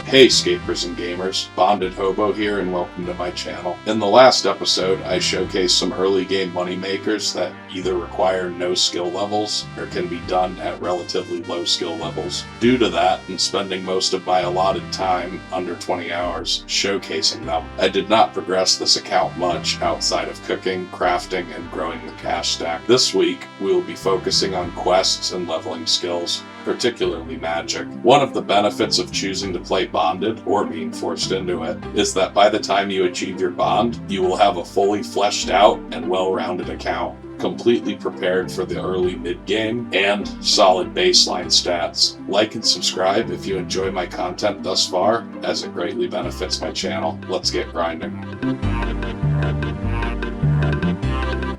Hey Scapers and Gamers, Bonded Hobo here and welcome to my channel. In the last episode, I showcased some early game moneymakers that either require no skill levels or can be done at relatively low skill levels. Due to that, and spending most of my allotted time, under 20 hours, showcasing them, I did not progress this account much outside of cooking, crafting, and growing the cash stack. This week, we will be focusing on quests and leveling skills, particularly magic. One of the benefits of choosing to play bonded, or being forced into it, is that by the time you achieve your bond, you will have a fully fleshed out and well-rounded account, completely prepared for the early mid-game, and solid baseline stats. Like and subscribe if you enjoy my content thus far, as it greatly benefits my channel. Let's get grinding.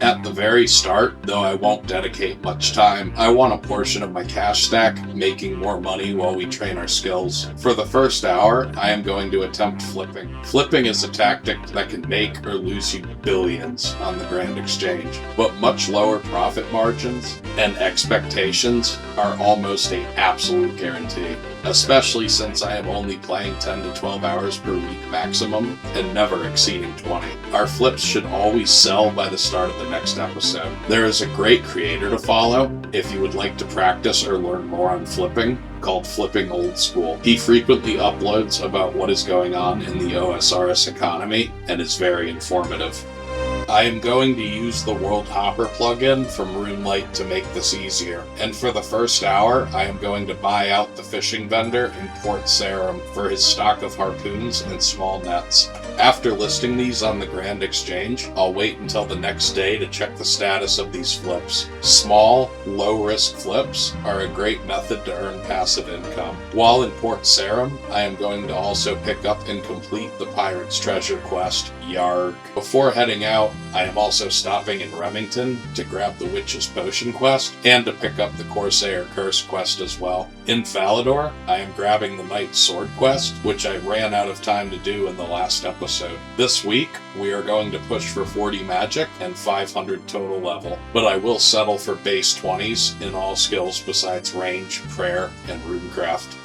At the very start, though I won't dedicate much time, I want a portion of my cash stack, making more money while we train our skills. For the first hour, I am going to attempt flipping. Flipping is a tactic that can make or lose you billions on the Grand Exchange, but much lower profit margins and expectations are almost an absolute guarantee, especially since I am only playing 10 to 12 hours per week maximum and never exceeding 20. Our flips should always sell by the start of the next episode. There is a great creator to follow if you would like to practice or learn more on flipping, called Flipping Old School. He frequently uploads about what is going on in the OSRS economy and is very informative. I am going to use the World Hopper plugin from Runelite to make this easier, and for the first hour, I am going to buy out the fishing vendor in Port Sarim for his stock of harpoons and small nets. After listing these on the Grand Exchange, I'll wait until the next day to check the status of these flips. Small, low-risk flips are a great method to earn passive income. While in Port Sarim, I am going to also pick up and complete the Pirate's Treasure quest, Yarg. Before heading out, I am also stopping in Remington to grab the Witch's Potion quest and to pick up the Corsair Curse quest as well. In Falador, I am grabbing the Knight's Sword quest, which I ran out of time to do in the last episode. This week, we are going to push for 40 magic and 500 total level, but I will settle for base 20s in all skills besides range, prayer, and runecraft.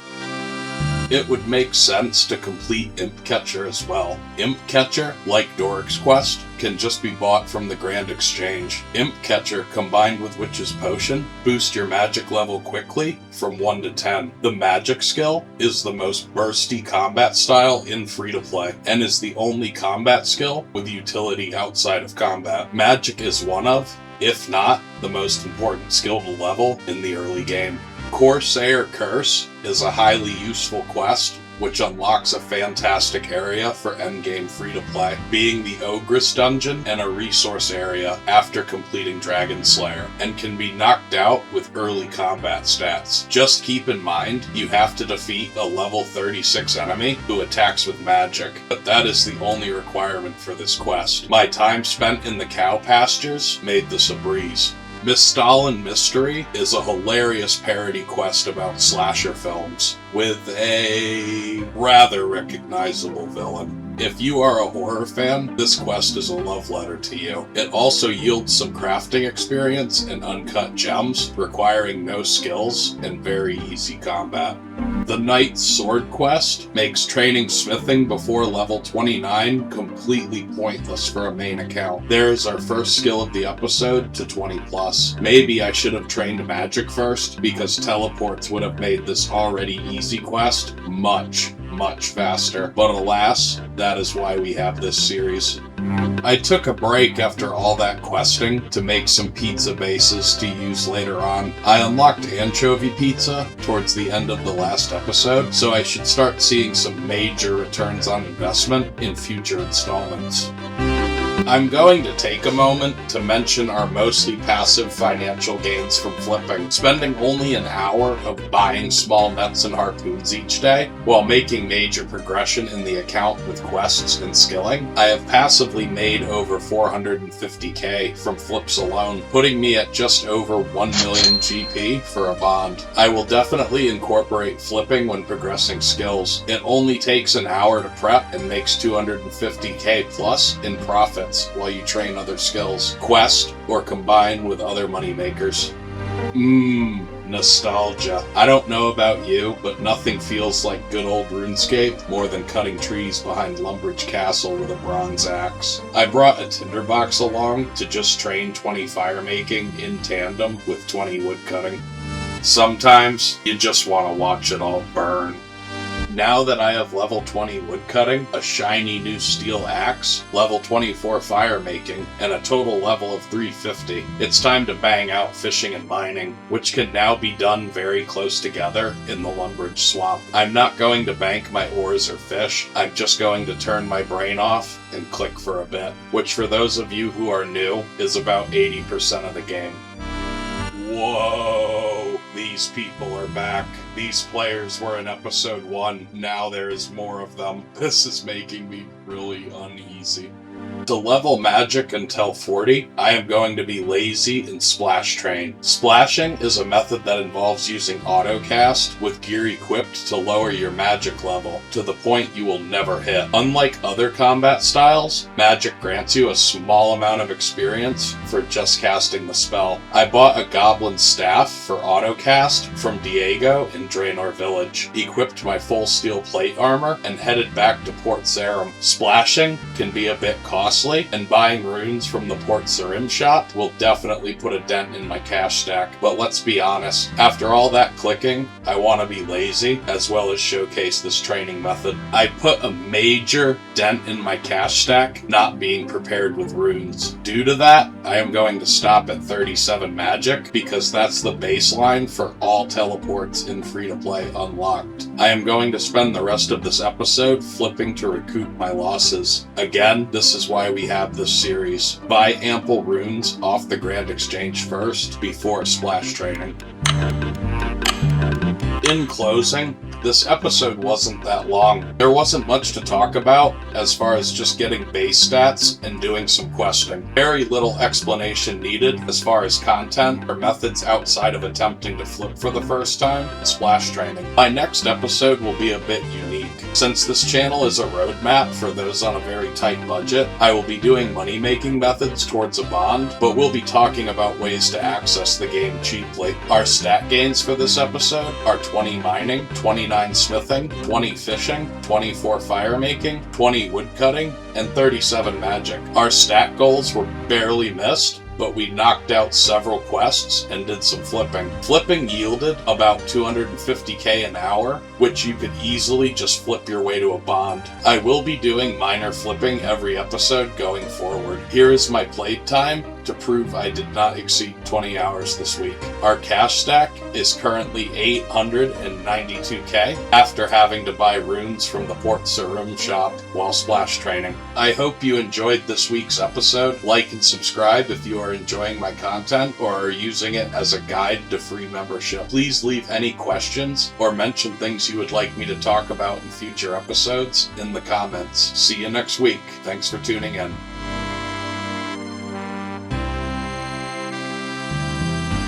It would make sense to complete Imp Catcher as well. Imp Catcher, like Doric's quest, can just be bought from the Grand Exchange. Imp Catcher combined with Witch's Potion boost your magic level quickly from 1 to 10. The magic skill is the most bursty combat style in free-to-play and is the only combat skill with utility outside of combat. Magic is one of, if not, the most important skill to level in the early game. Corsair Curse is a highly useful quest, which unlocks a fantastic area for endgame free-to-play, being the Ogress dungeon and a resource area after completing Dragon Slayer, and can be knocked out with early combat stats. Just keep in mind, you have to defeat a level 36 enemy who attacks with magic, but that is the only requirement for this quest. My time spent in the cow pastures made this a breeze. Miss Stalin Mystery is a hilarious parody quest about slasher films, with a rather recognizable villain. If you are a horror fan, this quest is a love letter to you. It also yields some crafting experience and uncut gems, requiring no skills and very easy combat. The Knight's Sword quest makes training smithing before level 29 completely pointless for a main account. There is our first skill of the episode to 20+. Maybe I should have trained magic first, because teleports would have made this already easy quest much faster. But alas, that is why we have this series. I took a break after all that questing to make some pizza bases to use later on. I unlocked anchovy pizza towards the end of the last episode, so I should start seeing some major returns on investment in future installments. I'm going to take a moment to mention our mostly passive financial gains from flipping. Spending only an hour of buying small nets and harpoons each day, while making major progression in the account with quests and skilling, I have passively made over 450k from flips alone, putting me at just over 1 million GP for a bond. I will definitely incorporate flipping when progressing skills. It only takes an hour to prep and makes 250k plus in profits while you train other skills, quest, or combine with other moneymakers. Nostalgia. I don't know about you, but nothing feels like good old RuneScape more than cutting trees behind Lumbridge Castle with a bronze axe. I brought a tinderbox along to just train 20 fire making in tandem with 20 wood cutting. Sometimes you just want to watch it all burn. Now that I have level 20 woodcutting, a shiny new steel axe, level 24 fire making, and a total level of 350, it's time to bang out fishing and mining, which can now be done very close together in the Lumbridge swamp. I'm not going to bank my ores or fish, I'm just going to turn my brain off and click for a bit, which for those of you who are new, is about 80% of the game. Whoa, these people are back. These players were in episode 1, now there's more of them. This is making me really uneasy. To level magic until 40, I am going to be lazy and splash train. Splashing is a method that involves using autocast with gear equipped to lower your magic level to the point you will never hit. Unlike other combat styles, magic grants you a small amount of experience for just casting the spell. I bought a goblin staff for autocast from Diego in Draenor Village, equipped my full steel plate armor, and headed back to Port Sarim. Splashing can be a bit costly, and buying runes from the Port Sarim shop will definitely put a dent in my cash stack. But let's be honest, after all that clicking, I want to be lazy, as well as showcase this training method. I put a major dent in my cash stack not being prepared with runes. Due to that, I am going to stop at 37 magic, because that's the baseline for all teleports in free-to-play unlocked. I am going to spend the rest of this episode flipping to recoup my losses. Again, this is why we have this series. Buy ample runes off the Grand Exchange first, before splash training. In closing, this episode wasn't that long. There wasn't much to talk about as far as just getting base stats and doing some questing. Very little explanation needed as far as content or methods outside of attempting to flip for the first time and splash training. My next episode will be a bit unique. Since this channel is a roadmap for those on a very tight budget, I will be doing money-making methods towards a bond, but we'll be talking about ways to access the game cheaply. Our stat gains for this episode are 20 mining, 29 smithing, 20 fishing, 24 fire making, 20 wood cutting, and 37 magic. Our stat goals were barely missed, but we knocked out several quests and did some flipping. Flipping yielded about 250k an hour, which you could easily just flip your way to a bond. I will be doing minor flipping every episode going forward. Here is my playtime to prove I did not exceed 20 hours this week. Our cash stack is currently 892k after having to buy runes from the Port Sarim shop while splash training. I hope you enjoyed this week's episode. Like and subscribe if you are enjoying my content or are using it as a guide to free membership. Please leave any questions or mention things you would like me to talk about in future episodes in the comments. See you next week. Thanks for tuning in.